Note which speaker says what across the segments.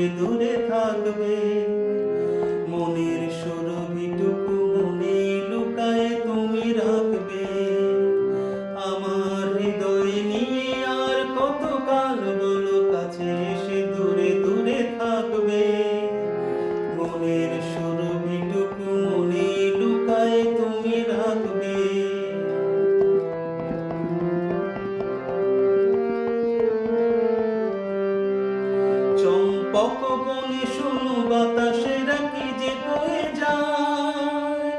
Speaker 1: দূরে দূরে থাকবে। মনের সুরভিটুকু মনে লুকায়ে তুমি রাখবে। আমার হৃদয় নিয়ে আর কত কাল বলো কাছে এসে দূরে দূরে থাকবে। মনের সুরভিটুকু মনে লুকায়ে তুমি রাখবে। চম্পক বনে শোনো বাতাসেরা কি যে বয়ে যায়,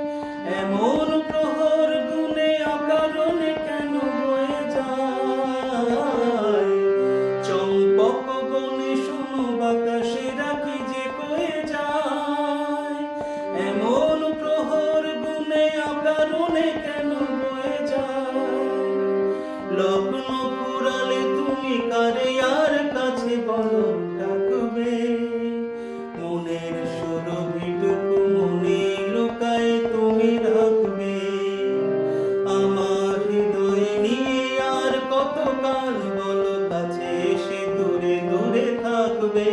Speaker 1: এমন প্রহর গুনে অকারণে কেন বয়ে যায়। চম্পক বনে শোনো বাতাসেরা কি যে বয়ে যায়, এমন প্রহর গুনে অকারণে কেন বয়ে যায়। লগ্ন ফুরালে তুমি কারে আর কাছে বলো ডাকবে। মনের সুরভিটুকু মনে লুকায়ে তুমি রাখবে। আমার হৃদয় নিয়ে আর কত কাল বলো কাছে এসে দূরে দূরে থাকবে।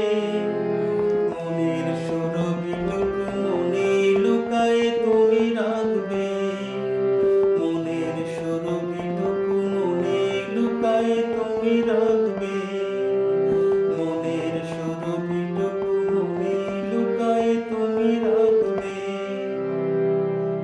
Speaker 1: মনের সুরভিটুকু মনে লুকায়ে তুমি রাখবে। মনের সুরভিটুকু মনে লুকায়ে তুমি রাখবে।